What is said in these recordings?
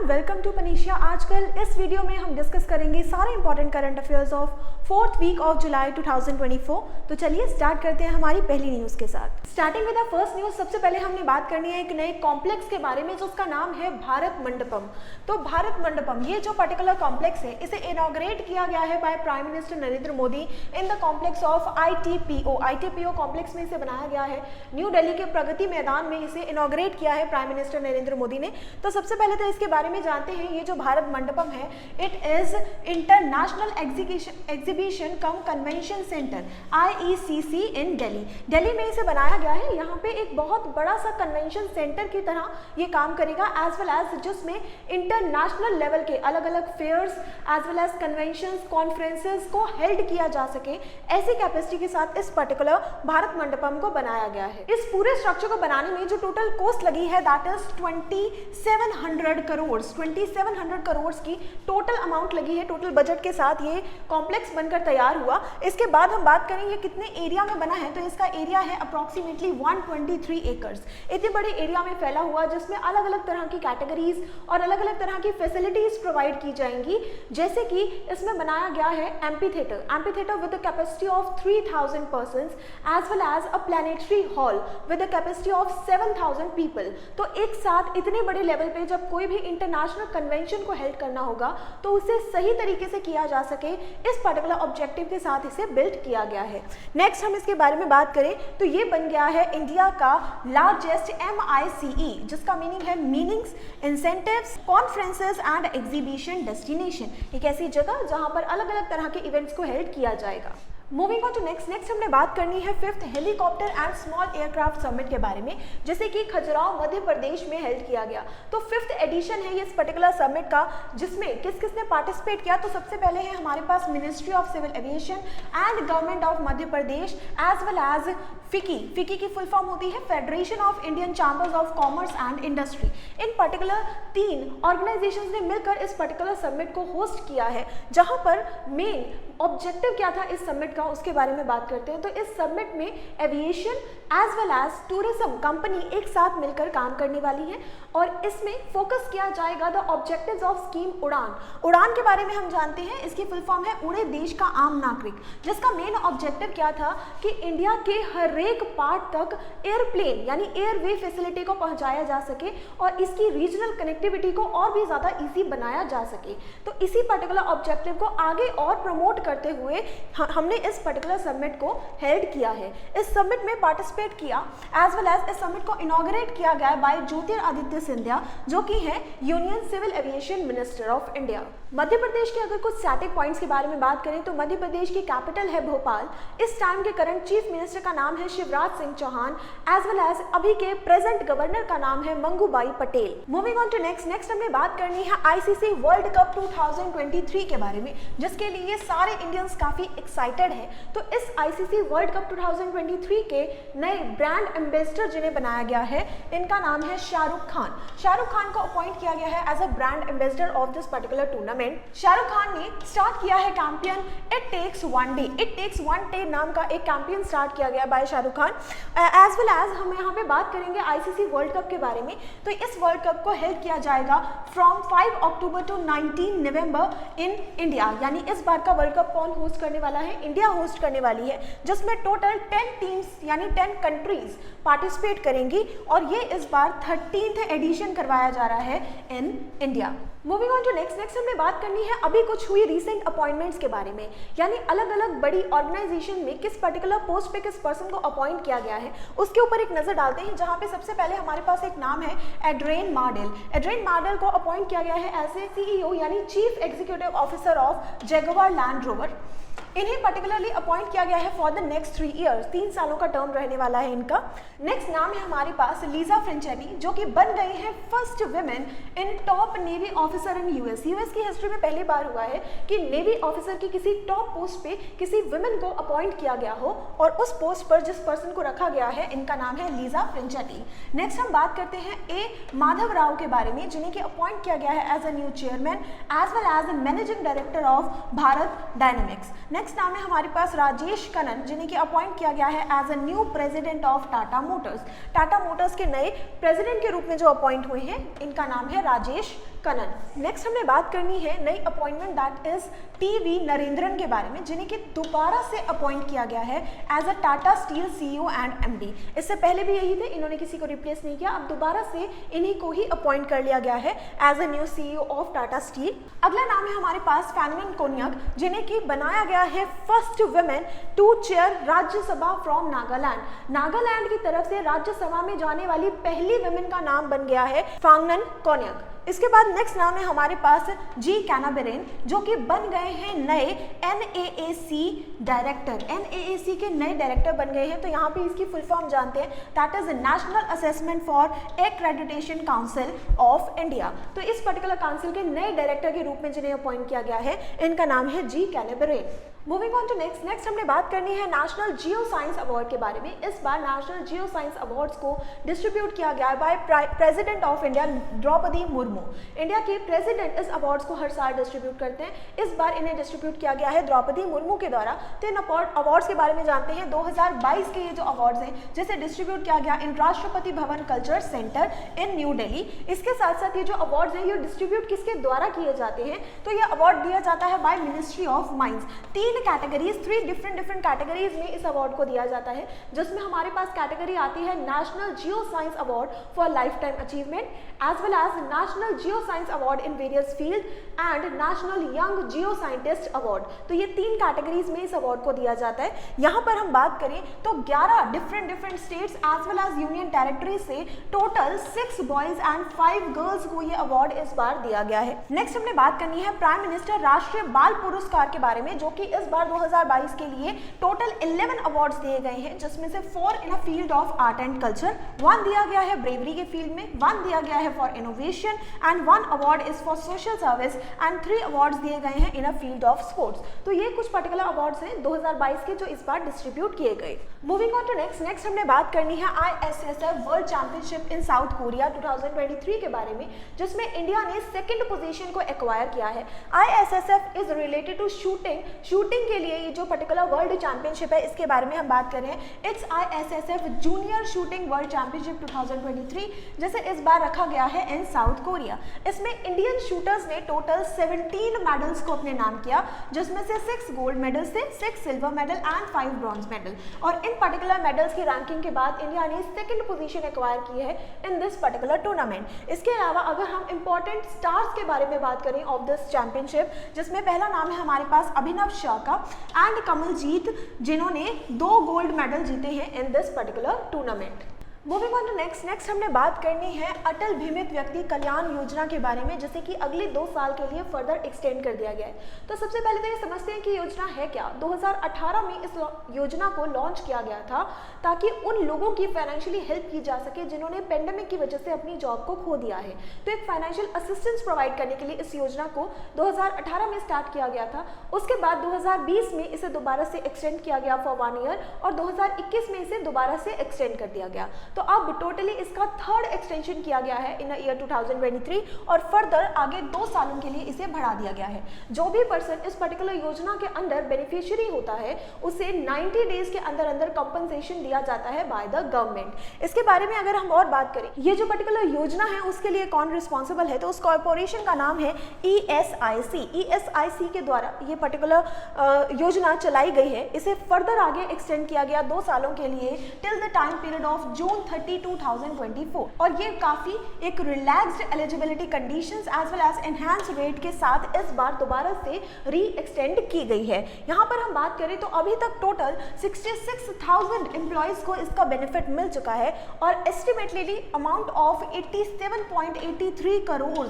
Welcome to Panacea. आजकल इस video में हम डिस्कस करेंगे सारे important current affairs of 4th week of July 2024। तो चलिए स्टार्ट करते हैं हमारी पहली न्यूज़ के साथ। Starting with the first news, सबसे पहले हमने बात करनी है एक नए कॉम्प्लेक्स के बारे में जिसका नाम है भारत मंडपम। तो भारत मंडपम, ये जो पर्टिकुलर कॉम्प्लेक्स है, इसे इनॉग्रेट किया गया है by prime minister Narendra Modi in the complex of ITPO complex में इसे बनाया गया है। न्यू दिल्ली के प्रगति मैदान में इसे इनॉग्रेट किया है प्राइम मिनिस्टर नरेंद्र मोदी ने। तो सबसे पहले तो इसके बारे में जानते हैं। ये जो भारत मंडपम है, it is international exhibition come convention centre IECC इन दिल्ली में इसे बनाया गया है। यहाँ पे एक बहुत बड़ा सा कन्वेंशन सेंटर की तरह ये काम करेगा, एज वेल एज जिसमें इंटरनेशनल लेवल के अलग अलग fairs as well as convention conferences को हेल्ड किया जा सके, ऐसी कैपेसिटी के साथ इस पर्टिकुलर भारत मंडपम को बनाया गया है। इस पूरे स्ट्रक्चर को बनाने में जो टोटल कॉस्ट लगी है, दैट इज 2700 करोड़ की टोटल अमाउंट लगी है। टोटल बजट के साथ ये कॉम्प्लेक्स बनकर तैयार हुआ। इसके बाद हम बात करें ये कितने एरिया में बना है, तो इसका एरिया है अप्रोक्सीमेटली 123 एकर्स। इतने बड़े एरिया में फैला हुआ, जिसमें अलग अलग तरह की कैटेगरीज और अलग अलग तरह की फैसिलिटीज प्रोवाइड की जाएंगी। जैसे कि इसमें बनाया गया है amphitheatre with the capacity of 3000 persons, as well as a planetary hall with the capacity of 7000 people. तो एक साथ इतने बड़े लेवल पे जब कोई भी इंटरनेशनल कन्वेंशन को हेल्ड करना होगा तो उसे सही तरीके से किया जा सके, इस पर्टिकुलर ऑब्जेक्टिव के साथ इसे बिल्ड किया गया है। नेक्स्ट हम इसके बारे में बात करें तो ये बन गया है इंडिया का लार्जेस्ट MICE, जिसका मीनिंग है meanings, incentives, conferences and exhibition destination. एक ऐसी जगह जहां पर अलग अलग तरह के इवेंट्स को हेल्ड किया जाएगा। मूविंग ऑन टू नेक्स्ट हमने बात करनी है 5th helicopter and small aircraft summit के बारे में, जैसे कि खजुराहो मध्य प्रदेश में हेल्ड किया गया। तो 5th एडिशन है ये इस पर्टिकुलर समिट का, जिसमें किस किसने पार्टिसिपेट किया। तो सबसे पहले है हमारे पास ministry of civil aviation and government of Madhya Pradesh, as well as FICCI की फुल फॉर्म होती है federation of Indian chambers of commerce and industry. In particular 3 organisations ने मिलकर इस पर्टिकुलर समिट को होस्ट किया है, जहां पर मेन ऑब्जेक्टिव क्या था इस समिट का, उसके बारे में बात करते हैं। तो इस समिट में aviation as well as tourism company एक साथ मिलकर काम करने वाली है और इसमें फोकस किया जाएगा द ऑब्जेक्टिव्स ऑफ स्कीम उड़ान के बारे में हम जानते हैं। इसकी फुल फॉर्म है उड़े देश का आम नागरिक, जिसका मेन ऑब्जेक्टिव क्या था कि इंडिया के हर एक पार्ट तक एयरप्लेन यानी एयरवे फैसिलिटी को पहुंचाया जा सके और इसकी रीजनल कनेक्टिविटी को और भी ज़्यादा ईजी बनाया जा सके। तो इसी पर्टिकुलर ऑब्जेक्टिव को आगे और प्रमोट करते हुए हमने इस पर्टिकुलर समिट को हेल्ड किया है। इस समिट में पार्टिसिपेट किया, एज वेल एज इस समिट को इनॉग्रेट किया गया बाय ज्योतिरादित्य सिंधिया, जो कि है union civil aviation minister of India. Madhya Pradesh के अगर कुछ स्टैटिक पॉइंट्स के बारे में बात करें तो मध्य प्रदेश की कैपिटल है भोपाल। इस टाइम के करंट चीफ मिनिस्टर का नाम है Shivraj Singh Chouhan, as well as अभी के प्रेजेंट गवर्नर का नाम है Mangubhai Patel. Moving on to next हमने बात करनी है ICC वर्ल्ड कप 2023 के बारे में, जिसके लिए सारे इंडियंस काफी एक्साइटेड हैं। तो इस ICC वर्ल्ड कप 2023 के नए ब्रांड एम्बेसडर जिन्हें बनाया गया है, इनका नाम है शाहरुख खान को अपॉइंट किया गया है as a brand ambassador of this particular tournament. Shahrukh Khan ने स्टार्ट किया है campaign it takes one day नाम का एक कैंपेन स्टार्ट किया गया by Shahrukh Khan. As well as हम यहाँ पे बात करेंगे ICC वर्ल्ड कप के बारे में। तो इस वर्ल्ड कप को हेल्ड किया जाएगा from 5 October to 19 November in India. यानी इस बार का वर्ल्ड कप कौन होस्ट करने वाला है? इंडिया होस्ट करने वाली है, जिसमें टोटल 10 टीम्स यानी 10 कंट्रीज पार्टिसिपेट करेंगी और ये इस बार 13th एडिशन करवाया जा रहा है in India. Moving on to next हमने बात करनी है अभी कुछ हुई रीसेंट अपॉइंटमेंट्स के बारे में, यानी अलग अलग बड़ी ऑर्गेनाइजेशन में किस पर्टिकुलर पोस्ट पे किस पर्सन को अपॉइंट किया गया है, उसके ऊपर एक नजर डालते हैं। जहां पे सबसे पहले हमारे पास एक नाम है एड्रेन मार्डेल को अपॉइंट किया गया है एज ए CEO यानी chief executive officer of Jaguar land rover. इन्हें पर्टिकुलरली अपॉइंट किया गया है फॉर द नेक्स्ट 3 ईयर्स, 3 सालों का टर्म रहने वाला है इनका। नेक्स्ट नाम है हमारे पास लीजा फ्रेंचेली, जो कि बन गई है first women in top navy officer in US की हिस्ट्री में पहली बार हुआ है कि नेवी ऑफिसर की किसी टॉप पोस्ट पे किसी वुमेन को अपॉइंट किया गया हो और उस पोस्ट पर जिस पर्सन को रखा गया है, इनका नाम है लीजा फ्रेंचेली। नेक्स्ट हम बात करते हैं A माधव राव के बारे में, जिन्हें कि अपॉइंट किया गया है as a new chairman as well as managing director of Bharat Dynamics. Next नाम है हमारे पास राजेश कनन, जिन्हें कि अपॉइंट किया गया है as a new president of Tata Motors के नए प्रेसिडेंट के रूप में जो अपॉइंट हुए हैं, इनका नाम है राजेश कनन। नेक्स्ट हमने बात करनी है नई appointment that is TV Narendran के बारे में, जिन्हें कि दोबारा से अपॉइंट किया गया है as a Tata Steel CEO and MD. इससे पहले भी यही थे, इन्होंने किसी को रिप्लेस नहीं किया, अब दोबारा से इन्हीं को ही अपॉइंट कर लिया गया है as a new CEO of Tata Steel. अगला नाम है हमारे पास फैनमिन कोन्याक, जिन्हें कि बनाया गया है first women to chair Rajya Sabha from Nagaland. Nagaland की तरफ से राज्यसभा में जाने वाली पहली वुमेन का नाम बन गया है फैनमिन कोन्याक। इसके बाद नेक्स्ट नाम है हमारे पास जी कैनाबेरेन, जो कि बन गए हैं नए NAAC डायरेक्टर। NAAC के नए डायरेक्टर बन गए हैं, तो यहाँ पे इसकी फुल फॉर्म जानते हैं, that is national assessment for accreditation council of India. तो इस पर्टिकुलर काउंसिल के नए डायरेक्टर के रूप में जिन्हें अपॉइंट किया गया है, इनका नाम है जी कैनाबेरेन। मूविंग ऑन टू नेक्स्ट हमने बात करनी है नेशनल जियो साइंस अवार्ड के बारे में। इस बार नेशनल जियो साइंस अवार्ड्स को डिस्ट्रीब्यूट किया गया है by president of India Droupadi Murmu. India के प्रेसिडेंट इस अवार्ड्स को हर साल डिस्ट्रीब्यूट करते हैं, इस बार इन्हें डिस्ट्रीब्यूट किया गया है द्रौपदी मुर्मू के द्वारा। तो इन अवार्ड्स के बारे में जानते हैं। 2022 के ये जो अवार्ड्स हैं, जिसे डिस्ट्रीब्यूट किया गया इन राष्ट्रपति भवन कल्चर सेंटर इन न्यू दिल्ली। इसके साथ साथ ये जो अवार्ड्स हैं, ये डिस्ट्रीब्यूट किसके द्वारा किए जाते हैं, तो ये अवार्ड दिया जाता है by ministry of mines. Categories, 3 different categories में इस अवार्ड को दिया जाता है, जिसमें हमारे पास कैटेगरी आती है national geo science award for life time achievement, as well as national geo science award in various field and national young geo scientist award. तो ये 3 कैटेगरीज में इस अवार्ड को दिया जाता है। यहाँ पर हम बात करें तो 11 different states as well as union territory से टोटल 6 बॉयज एंड 5 गर्ल्स को ये अवार्ड इस बार दिया गया है। नेक्स्ट हमने बात करनी है प्राइम मिनिस्टर राष्ट्रीय बाल पुरस्कार के बारे में, जो कि इस बार 2022 के लिए टोटल 11 अवार्ड्स दिए गए हैं, जिसमें से 4 in a field of art and culture, 1 दिया गया है ब्रेवरी के फील्ड में, 1 दिया गया है for innovation and 1 award is for social service and 3 awards दिए गए हैं इन अ फील्ड ऑफ स्पोर्ट्स। तो ये कुछ पर्टिकुलर अवार्ड्स हैं 2022 के, जो इस बार डिस्ट्रीब्यूट किए गए। मूविंग ऑन टू नेक्स्ट हमने बात करनी है ISSF वर्ल्ड चैंपियनशिप इन साउथ कोरिया 2023 के बारे में, जिसमें इंडिया ने 2nd पोजीशन को एक्वायर किया है। ISSF is related to shooting के लिए ये जो पर्टिकुलर वर्ल्ड चैंपियनशिप है, इसके बारे में हम बात कर रहे हैं। It's ISSF junior shooting world championship 2023, जिसे इस बार रखा गया है इन साउथ कोरिया। इसमें इंडियन शूटर्स ने टोटल 17 मेडल्स को अपने नाम किया, जिसमें से 6 गोल्ड मेडल से 6 silver medal and 5 bronze medal. और इन पर्टिकुलर मेडल्स की रैंकिंग के बाद इंडिया ने 2nd पोजीशन एक्वायर की है इन दिस पर्टिकुलर टूर्नामेंट। इसके अलावा अगर हम इंपॉर्टेंट स्टार्स के बारे में बात करें ऑफ दिस चैंपियनशिप, जिसमें पहला नाम है हमारे पास अभिनव शाह का एंड कमलजीत, जिन्होंने 2 गोल्ड मेडल जीते हैं in this particular tournament. Moving on to next हमने बात करनी है अटल बीमित व्यक्ति कल्याण योजना के बारे में, जिसे कि अगले 2 साल के लिए फर्दर एक्सटेंड कर दिया गया है। तो सबसे पहले तो ये समझते हैं कि योजना है क्या। 2018 में इस योजना को लॉन्च किया गया था ताकि उन लोगों की फाइनेंशियली हेल्प की जा सके जिन्होंने पेंडेमिक की वजह से अपनी जॉब को खो दिया है। तो एक फाइनेंशियल असिस्टेंस प्रोवाइड करने के लिए इस योजना को 2018 में स्टार्ट किया गया था। उसके बाद 2020 में इसे दोबारा से एक्सटेंड किया गया फॉर 1 ईयर और 2021 में इसे दोबारा से एक्सटेंड कर दिया गया। तो अब टोटली इसका 3rd एक्सटेंशन किया गया है इन ईयर 2023 और फर्दर आगे 2 सालों के लिए इसे बढ़ा दिया गया है। जो भी पर्सन इस पर्टिकुलर योजना के अंदर बेनिफिशियरी होता है, उसे 90 डेज के अंदर कंपनसेशन दिया जाता है बाय द गवर्नमेंट। इसके बारे में अगर हम और बात करें, ये जो पर्टिकुलर योजना है उसके लिए कौन रिस्पॉन्सिबल है, तो उस कॉर्पोरेशन का नाम है ESIC। ESIC के द्वारा ये पर्टिकुलर योजना चलाई गई है। इसे फर्दर आगे एक्सटेंड किया गया 2 सालों के लिए till the time period of June 30, 2024 और ये काफी एक relaxed eligibility conditions as well as enhance rate के साथ इस बार दोबारा से री एक्सटेंड की गई है। यहाँ पर हम बात करें तो अभी तक टोटल 66,000 एम्प्लॉयज को इसका बेनिफिट मिल चुका है और estimately amount of 87.83 crore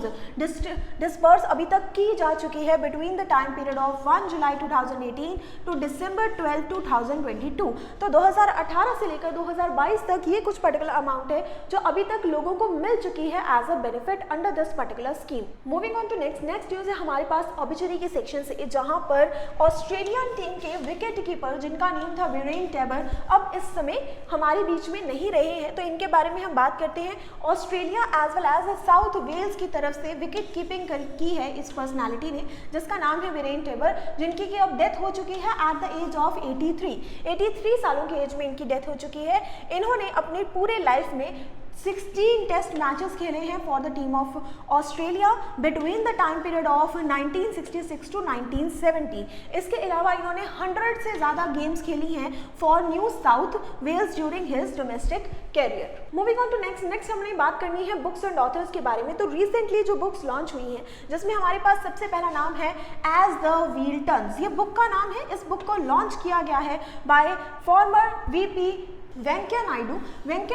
disperse अभी तक की जा चुकी है between the time period of 1 July 2018 to December 12, 2022। तो 2018 से लेकर 2022 तक ये कुछ पर्टिकुलर अमाउंट है जो अभी तक लोगों को मिल चुकी है as a benefit under this particular scheme. Moving on to next news है हमारे पास ऑबिचरी के सेक्शन से, जहां पर ऑस्ट्रेलियन टीम के विकेट कीपर जिनका नेम था वीरेन टेबर अब इस समय हमारे बीच में नहीं रहे हैं। तो इनके बारे में हम बात करते हैं। Australia as well as South Wales की तरफ से विकेट कीपिंग की है इस पर्सनालिटी ने, जिसका नाम है वीरेन टेबर, जिनकी की अब डेथ हो चुकी है एट द एज ऑफ 83 सालों की एज में इनकी डेथ हो चुकी है। इन्होंने अपने पूरे लाइफ में 16 टेस्ट मैचेस खेले हैं for the team of Australia between the time period of 1966 to 1970। इसके अलावा इन्होंने 100 से ज़्यादा गेम्स खेली हैं for New South Wales during his domestic career. Moving on to next हमने बात करनी है बुक्स एंड ऑथर्स के बारे में। तो रिसेंटली जो बुक्स लॉन्च हुई हैं जिसमें हमारे पास सबसे पहला नाम है एज द व्हील टर्न्स, ये बुक का नाम है। इस बुक को लॉन्च किया गया है bye farmer VP Venkaiah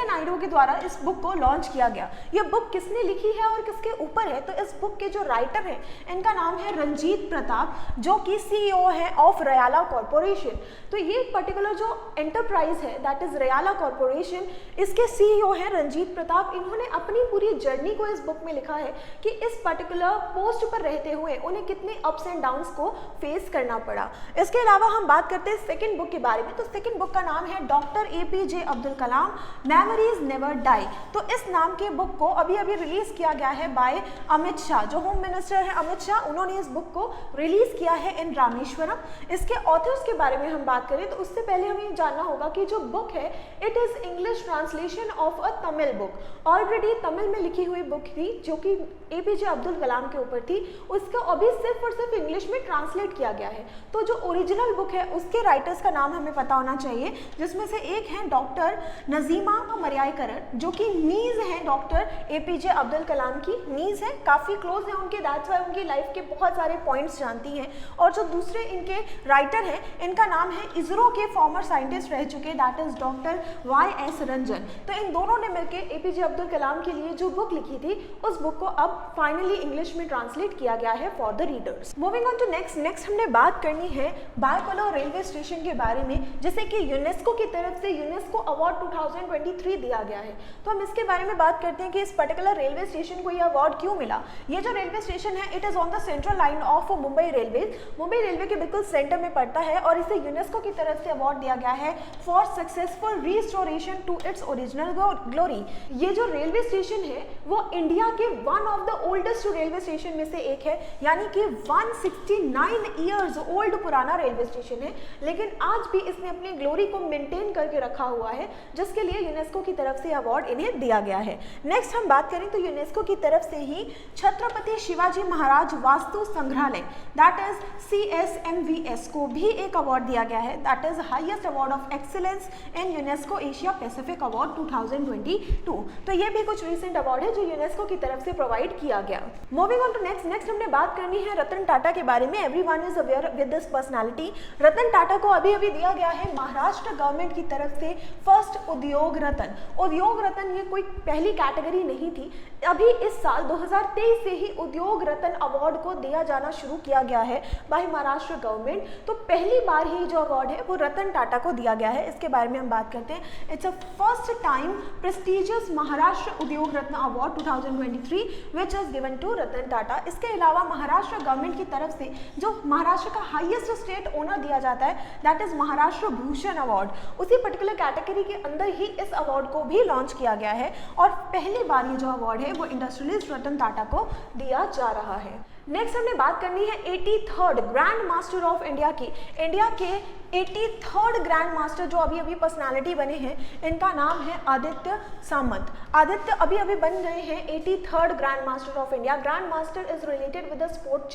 Naidu के द्वारा इस बुक को लॉन्च किया गया। ये बुक किसने लिखी है और किसके ऊपर है? तो इस बुक के जो राइटर हैं इनका नाम है रंजीत प्रताप, जो कि CEO है ऑफ रयाला कॉरपोरेशन। तो ये पर्टिकुलर जो एंटरप्राइज है दैट इज रयाला कॉरपोरेशन, इसके CEO हैं रंजीत प्रताप। इन्होंने अपनी पूरी जर्नी को इस बुक में लिखा है कि इस पर्टिकुलर पोस्ट पर रहते हुए उन्हें कितने अप्स एंड डाउन्स को फेस करना पड़ा। इसके अलावा हम बात करते हैं सेकेंड बुक के बारे में। तो सेकेंड बुक का नाम है doctor APJ Abdul Kalam memories never die. तो इस नाम के बुक को अभी रिलीज किया गया है बाय अमित शाह, जो होम मिनिस्टर है अमित शाह, उन्होंने इस बुक को रिलीज किया है इन रामेश्वरम। इसके ऑथर्स के बारे में हम बात करें तो उससे पहले हमें जानना होगा कि जो बुक है it is English translation of a Tamil book. Already Tamil में लिखी हुई बुक थी जो कि APJ अब्दुल कलाम के ऊपर थी, उसका अभी सिर्फ और सिर्फ इंग्लिश में ट्रांसलेट किया गया है। तो जो ओरिजिनल बुक है उसके राइटर्स का नाम हमें पता होना चाहिए, जिसमें से एक है डॉक्टर नजीमा मरियाकरण, जो कि नीज हैं डॉक्टर APJ अब्दुल कलाम की, नीज है, काफ़ी क्लोज है उनके, दैट्स वाई उनकी लाइफ के बहुत सारे पॉइंट्स जानती हैं। और जो दूसरे इनके राइटर हैं इनका नाम है इसरो के फॉर्मर साइंटिस्ट रह चुके that is doctor YS Ranjan. तो इन दोनों ने मिलकर APJ अब्दुल कलाम के लिए जो बुक लिखी थी उस बुक को अब फाइनली इंग्लिश में ट्रांसलेट किया गया है for the readers. Moving on to next हमने बात करनी है बायकुला रेलवे स्टेशन के बारे में, जिसे कि यूनेस्को की तरफ से यूनेस्को अवार्ड 2023 दिया गया है। तो हम इसके बारे में बात करते हैं कि इस पर्टिकुलर रेलवे स्टेशन को ये अवार्ड क्यों मिला। ये जो रेलवे स्टेशन है it is on the central line of Mumbai railway के बिल्कुल सेंटर में पड़ता है और इसे यूनेस्को की तरफ से अवार्ड दिया गया है for successful restoration to its original glory. ये जो रेलवे स्टेशन है वो इंडिया के one of the oldest railway station में से एक है, यानी कि 169 ईयर्स ओल्ड पुराना रेलवे स्टेशन है, लेकिन आज भी इसने अपनी ग्लोरी को मेंटेन करके रखा हुआ है, जिसके लिए यूनेस्को की तरफ से अवार्ड इन्हें दिया गया है। नेक्स्ट हम बात करें तो यूनेस्को की तरफ से ही छत्रपति शिवाजी महाराज वास्तु संग्रहालय दैट इज CSMVS को भी एक अवार्ड दिया गया है, that is highest award of excellence in UNESCO Asia Pacific award 2022। तो ये भी कुछ रिसेंट अवार्ड है जो यूनेस्को की तरफ से प्रोवाइड किया गया। मूविंग ऑन टू नेक्स्ट हमने बात करनी है रतन टाटा के बारे में। Everyone is aware with this personality. Ratan Tata को अभी दिया गया है महाराष्ट्र गवर्नमेंट की तरफ से फर्स्ट उद्योग रतन ये कोई पहली कैटेगरी नहीं थी, अभी इस साल 2023 से ही उद्योग रतन अवार्ड को दिया जाना शुरू किया गया है बाय महाराष्ट्र गवर्नमेंट। तो पहली बार ही जो अवार्ड है वो रतन टाटा को दिया गया है। इसके बारे में हम बात करते हैं। It's a first time prestigious Maharashtra Udyog Ratna award 2023 which is given to Ratan Tata. इसके अलावा महाराष्ट्र गवर्नमेंट की तरफ से जो महाराष्ट्र का हाईएस्ट स्टेट ओनर दिया जाता है that is Maharashtra Bhushan award, उसी पर्टिकुलर कैटेगरी के अंदर ही इस अवार्ड को भी लॉन्च किया गया है और पहली बार ये जो अवार्ड है वो इंडस्ट्रियलिस्ट रतन टाटा को दिया जा रहा है। नेक्स्ट हमने बात करनी है 83rd grand master of India की। इंडिया के 83rd ग्रैंड मास्टर जो अभी पर्सनालिटी बने हैं इनका नाम है आदित्य सामंत। आदित्य अभी बन गए हैं 83rd grand master of India. Grand master is related with the sport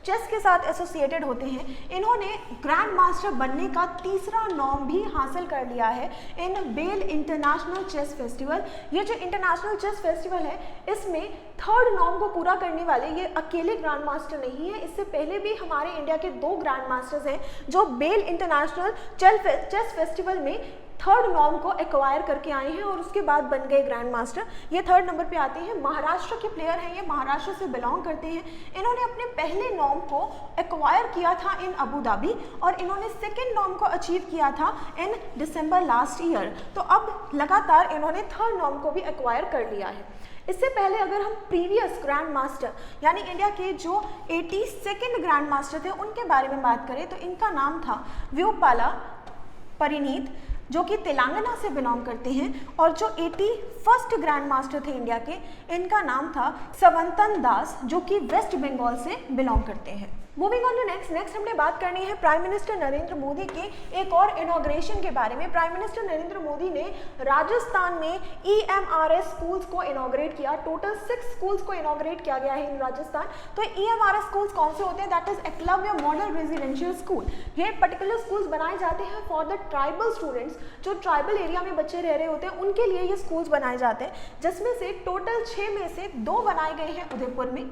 chess के साथ एसोसिएटेड होते हैं। इन्होंने ग्रैंड मास्टर बनने का तीसरा नॉर्म भी हासिल कर लिया है इन बेल इंटरनेशनल चेस फेस्टिवल। ये जो इंटरनेशनल चेस फेस्टिवल है इसमें 3rd नॉर्म को पूरा करने वाले ये अकेले ग्रैंड मास्टर नहीं है, इससे पहले भी हमारे इंडिया के 2 ग्रैंड मास्टर्स हैं जो बेल इंटरनेशनल चेस फेस्टिवल में 3rd नॉर्म को एक्वायर करके आए हैं और उसके बाद बन गए ग्रैंड मास्टर। ये 3rd नंबर पे आते हैं। महाराष्ट्र के प्लेयर हैं, ये महाराष्ट्र से बिलोंग करते हैं। इन्होंने अपने पहले नॉर्म को एक्वायर किया था इन अबू धाबी और इन्होंने 2nd नॉर्म को अचीव किया था इन दिसंबर लास्ट ईयर। तो अब लगातार इन्होंने 3rd नॉर्म को भी एक्वायर कर लिया है। इससे पहले अगर हम प्रीवियस ग्रैंड मास्टर यानी इंडिया के जो 82nd ग्रैंड मास्टर थे उनके बारे में बात करें तो इनका नाम था व्यूपाला परिणीत। जो कि तेलंगाना से बिलोंग करते हैं, और जो 81st ग्रैंड मास्टर थे इंडिया के, इनका नाम था सवंतन दास, जो कि वेस्ट बंगाल से बिलोंग करते हैं। मूविंग ऑन टू नेक्स्ट हमने बात करनी है प्राइम मिनिस्टर नरेंद्र मोदी के एक और इनॉग्रेशन के बारे में। प्राइम मिनिस्टर नरेंद्र मोदी ने राजस्थान में EMRS स्कूल्स को इनॉग्रेट किया। टोटल 6 स्कूल्स को इनॉग्रेट किया गया है इन राजस्थान। तो EMRS स्कूल्स कौन से होते हैं? That is Eklavya model residential school. ये पर्टिकुलर स्कूल्स बनाए जाते हैं फॉर द ट्राइबल स्टूडेंट्स, जो ट्राइबल एरिया में बच्चे रह रहे होते हैं उनके लिए ये स्कूल्स बनाए जाते हैं, जिसमें से टोटल 6 में से 2 बनाए गए हैं उदयपुर में,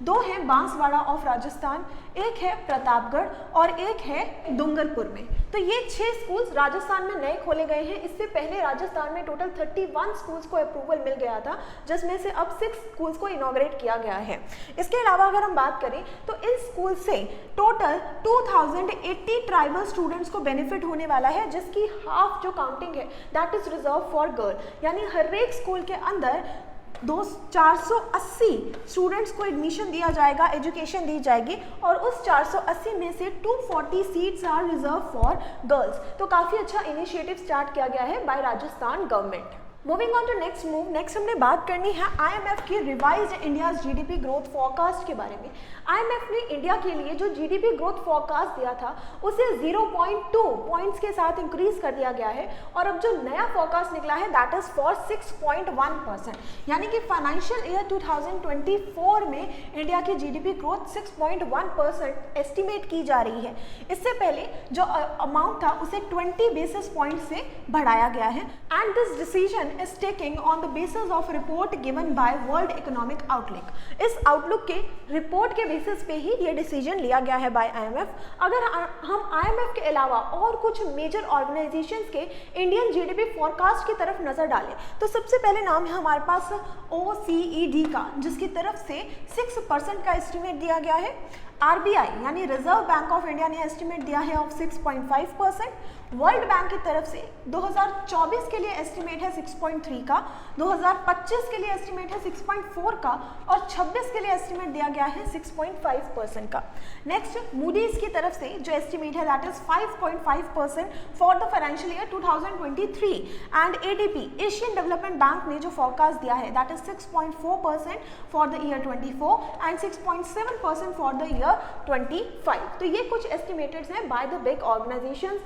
2 हैं बांसवाड़ा ऑफ राजस्थान, एक है प्रतापगढ़ और एक है डूंगरपुर में। तो ये 6 स्कूल्स राजस्थान में नए खोले गए हैं। इससे पहले राजस्थान में टोटल 31 स्कूल्स को अप्रूवल मिल गया था, जिसमें से अब 6 स्कूल्स को इनॉग्रेट किया गया है। इसके अलावा अगर हम बात करें तो इन स्कूल से टोटल 2080 ट्राइबल स्टूडेंट्स को बेनिफिट होने वाला है, जिसकी हाफ जो काउंटिंग है that is reserve for girl, यानी हर एक स्कूल के अंदर 480 स्टूडेंट्स को एडमिशन दिया जाएगा, एजुकेशन दी जाएगी, और उस 480 में से 240 seats are reserve for girls. तो काफ़ी अच्छा इनिशिएटिव स्टार्ट किया गया है by Rajasthan government. Moving on to next हमने बात करनी है IMF की revised India's GDP growth forecast के बारे में। IMF ने इंडिया के लिए जो GDP ग्रोथ फोरकास्ट दिया था उसे 0.2 पॉइंट्स के साथ इंक्रीज कर दिया गया है, और अब जो नया फोरकास्ट निकला है दैट इज फॉर 6.1%, यानी कि फाइनेंशियल ईयर 2024 में इंडिया की GDP ग्रोथ 6.1% एस्टिमेट की जा रही है। इससे पहले जो अमाउंट था उसे 20 बेसिस पॉइंट से बढ़ाया गया है, and this decision is taking on the basis of report given by World Economic Outlook। इस आउटलुक के रिपोर्ट के बेसिस पे ही ये डिसीजन लिया गया है बाय IMF। अगर हम IMF के अलावा और कुछ मेजर ऑर्गेनाइजेशंस के इंडियन GDP फोरकास्ट की तरफ नजर डालें तो सबसे पहले नाम है हमारे पास OECD का, जिसकी तरफ से 6% का एस्टिमेट दिया गया है। RBI यानी रिजर्व बैंक ऑफ इंडिया ने एस्टिमेट दिया है ऑफ 6.5%। वर्ल्ड बैंक की तरफ से 2024 के लिए एस्टिमेट है 6.3 का, 2025 के लिए एस्टिमेट है 6.4 का, और 26 के लिए एस्टिमेट दिया गया है 6.5% का। नेक्स्ट मूडीज की तरफ से जो एस्टिमेट है that is 5.5% for the financial year 2023, and ADB Asian Development Bank ने जो फोरकास्ट दिया है that is 6.4% for the year 24 and 6.7% for the year 25। तो ये कुछ एस्टिमेटेड हैं by the big organizations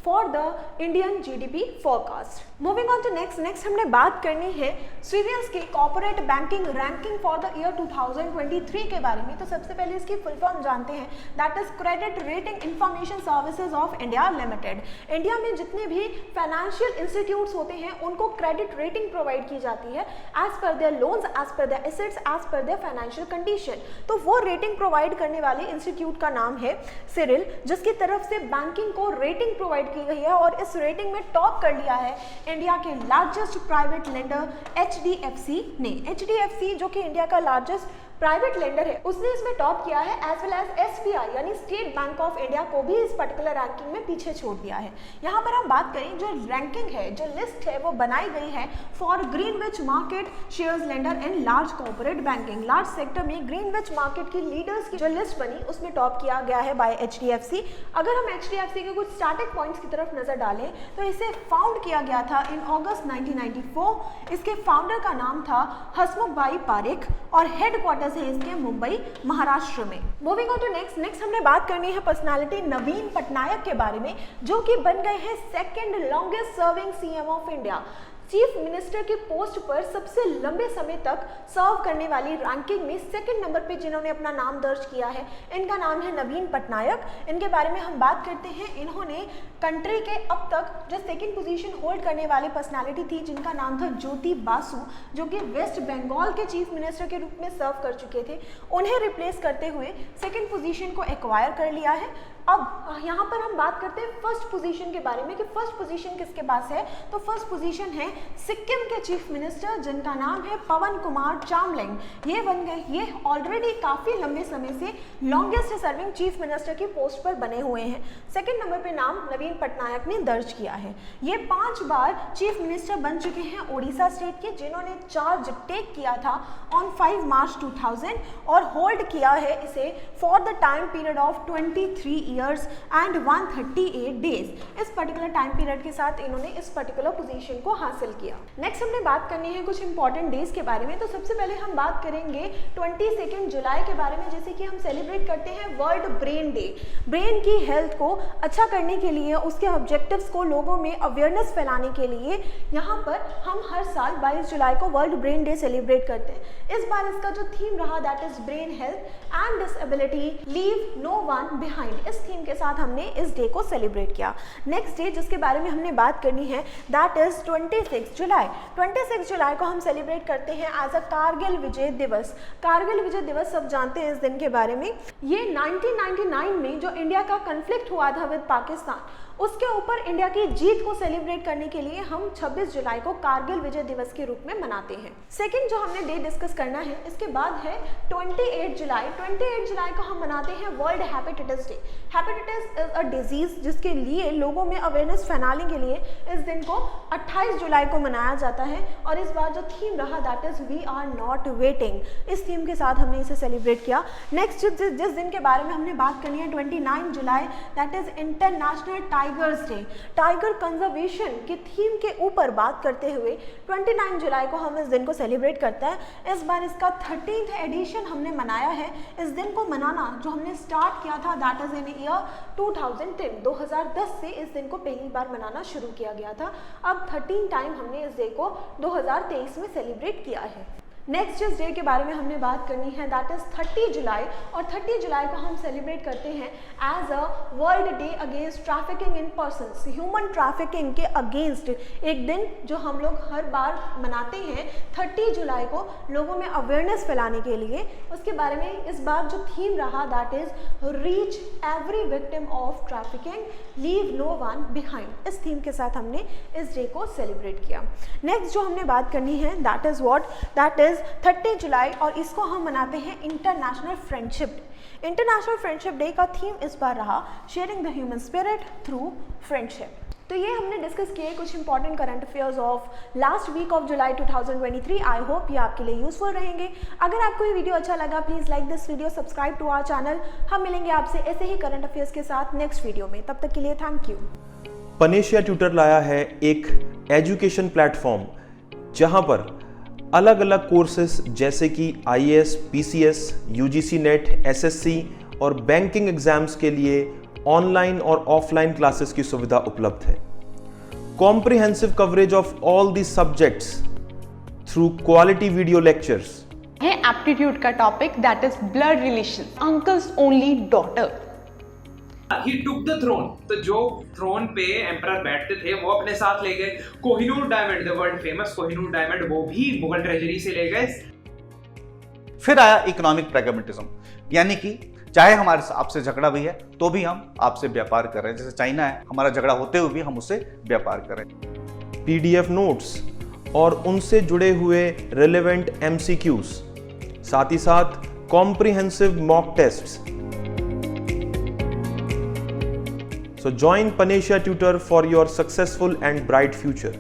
for the Indian GDP forecast. Moving on to next हमने बात करनी है स्वीडिश की corporate banking ranking for the year 2023 के बारे में। तो सबसे पहले इसकी फुल फॉर्म जानते हैं, that is credit rating information services of India limited. India में जितने भी फाइनेंशियल इंस्टीट्यूट्स होते हैं उनको क्रेडिट रेटिंग प्रोवाइड की जाती है as per their loans, as per their assets, as per their financial condition. तो वो रेटिंग प्रोवाइड करने वाले इंस्टीट्यूट का नाम है सिरिल, जिसकी तरफ से बैंकिंग को रेटिंग प्रोवाइड की गई है, और इस रेटिंग में टॉप कर लिया है इंडिया के लार्जेस्ट प्राइवेट लेंडर HDFC ने। HDFC जो कि इंडिया का लार्जेस्ट प्राइवेट लेंडर है, उसने इसमें टॉप किया है, एज वेल एज SBI यानी स्टेट बैंक ऑफ इंडिया को भी इस पर्टिकुलर रैंकिंग में पीछे छोड़ दिया है। यहाँ पर हम बात करें जो रैंकिंग है, जो लिस्ट है वो बनाई गई है for Greenwich market shares lender and large corporate banking. Large sector में ग्रीनविच मार्केट की लीडर्स की जो लिस्ट बनी उसमें टॉप किया गया है बाय HDFC। अगर हम HDFC के कुछ स्टार्टिंग पॉइंट्स की तरफ नजर डालें तो इसे फाउंड किया गया था इन अगस्त 1994। इसके फाउंडर का नाम था हसमुख भाई पारेख, और हेडक्वार्टर है इसके मुंबई महाराष्ट्र में। मूविंग ऑन टू नेक्स्ट हमने बात करनी है पर्सनालिटी नवीन पटनायक के बारे में, जो कि बन गए हैं second longest serving CM of India. Chief minister के पोस्ट पर सबसे लंबे समय तक सर्व करने वाली रैंकिंग में सेकंड नंबर पे जिन्होंने अपना नाम दर्ज किया है, इनका नाम है नवीन पटनायक। इनके बारे में हम बात करते हैं, इन्होंने कंट्री के अब तक जो सेकंड पोजीशन होल्ड करने वाली पर्सनालिटी थी जिनका नाम था ज्योति बासु, जो कि वेस्ट बंगाल के चीफ मिनिस्टर के रूप में सर्व कर चुके थे, उन्हें रिप्लेस करते हुए सेकेंड पोजीशन को एक्वायर कर लिया है। अब यहाँ पर हम बात करते हैं फर्स्ट पोजीशन के बारे में कि फर्स्ट पोजीशन किसके पास है। तो फर्स्ट पोजीशन है सिक्किम के चीफ मिनिस्टर, जिनका नाम है पवन कुमार चामलिंग। ये बन गए, ये ऑलरेडी काफ़ी लंबे समय से लॉन्गेस्ट सर्विंग चीफ मिनिस्टर की पोस्ट पर बने हुए हैं। सेकंड नंबर पे नाम नवीन पटनायक ने दर्ज किया है। ये 5 बार चीफ मिनिस्टर बन चुके हैं उड़ीसा स्टेट के, जिन्होंने चार्ज टेक किया था ऑन 5 मार्च 2000 और होल्ड किया है इसे for the time period of 23 years and 138 days. इस पर्टिकुलर टाइम पीरियड के साथ इन्होंने इस पर्टिकुलर पोजीशन को हासिल किया। नेक्स्ट हमने बात करनी है कुछ इंपॉर्टेंट डेज के बारे में। तो सबसे पहले हम बात करेंगे 22 जुलाई के बारे में, जैसे कि हम सेलिब्रेट करते हैं वर्ल्ड ब्रेन डे। ब्रेन की हेल्थ को अच्छा करने के लिए, उसके ऑब्जेक्टिव्स को लोगों में अवेयरनेस फैलाने के लिए यहाँ पर हम हर साल 22 जुलाई को वर्ल्ड ब्रेन डे सेलिब्रेट करते हैं। इस बार इसका जो थीम रहा that is brain health and disability, leave no one behind. इस थीम के साथ हमने इस डे को सेलिब्रेट किया। नेक्स्ट डे जिसके बारे में हमने बात करनी है दैट इज 26 जुलाई। 26 जुलाई को हम सेलिब्रेट करते हैं एज अ कारगिल विजय दिवस। कारगिल विजय दिवस सब जानते हैं इस दिन के बारे में। ये 1999 में जो इंडिया का कन्फ्लिक्ट हुआ था विद पाकिस्तान, उसके ऊपर इंडिया की जीत को सेलिब्रेट करने के लिए हम 26 जुलाई को कारगिल विजय दिवस के रूप में मनाते हैं। सेकंड जो हमने डे डिस्कस करना है इसके बाद है 28 जुलाई। 28 जुलाई को हम मनाते हैं world hepatitis day. Hepatitis is a disease जिसके लिए लोगों में अवेयरनेस फैलाने के लिए इस दिन को 28 जुलाई को मनाया जाता है। और इस बार जो थीम रहा that is we are not waiting. इस थीम के साथ हमने इसे सेलिब्रेट किया। नेक्स्ट जिस दिन के बारे में हमने बात करनी है 29 July that is international tigers day. Tiger conservation की थीम के ऊपर बात करते हुए 29 जुलाई को हम इस दिन को सेलिब्रेट करते हैं। इस बार इसका 13th एडिशन हमने मनाया है। इस दिन को मनाना जो हमने स्टार्ट किया था दैट इज इन ईयर 2010। 2010 से इस दिन को पहली बार मनाना शुरू किया गया था। अब 13 टाइम हमने इस डे को 2023 में सेलिब्रेट किया है। नेक्स्ट जिस डे के बारे में हमने बात करनी है दैट इज 30 जुलाई। और 30 जुलाई को हम सेलिब्रेट करते हैं as a world day against trafficking in persons. Human trafficking के अगेंस्ट एक दिन जो हम लोग हर बार मनाते हैं 30 जुलाई को लोगों में अवेयरनेस फैलाने के लिए। उसके बारे में इस बार जो थीम रहा that is reach every victim of trafficking, leave no one behind. इस थीम के साथ हमने इस डे को सेलिब्रेट किया। नेक्स्ट जो हमने बात करनी है that is what, that is 30 July और इसको हम मनाते हैं international friendship. International friendship day का थीम इस बार रहा sharing the human spirit through friendship. तो ये हमने डिस्कस किए कुछ important current affairs of last week of July 2023। I hope ये आपके लिए यूजफुल रहेंगे। अगर आपको ये वीडियो अच्छा लगा please like this video, subscribe to our channel. हम मिलेंगे आपसे ऐसे ही करंट अफेयर्स के साथ नेक्स्ट वीडियो में। तब तक के लिए थैंक यू। पनेशिया ट्यूटर लाया है एक एजुकेशन प्लेटफॉर्म जहां पर अलग अलग कोर्सेस जैसे कि IAS, PCS, UGC net, SSC और बैंकिंग एग्जाम्स के लिए ऑनलाइन और ऑफलाइन क्लासेस की सुविधा उपलब्ध है। Comprehensive coverage of all the subjects through quality video lectures है। एप्टीट्यूड का topic that is blood relation, uncles only daughter. He took the throne. तो जो थ्रोन पे एम्परर बैठते थे वो अपने साथ ले गए। Kohinoor diamond, the world famous Kohinoor diamond, वो भी मुगल ट्रेजरी से ले गए। फिर आया इकोनॉमिक प्रैग्मेटिज्म, यानी कि चाहे हमारे आपसे झगड़ा भी है तो भी हम आपसे व्यापार कर रहे हैं। जैसे चाइना है, हमारा झगड़ा होते हुए भी हम उससे व्यापार कर रहे हैं। PDF नोट्स और उनसे जुड़े हुए रिलेवेंट MCQs, साथ ही साथ comprehensive mock tests. So join Panasia Tutor for your successful and bright future.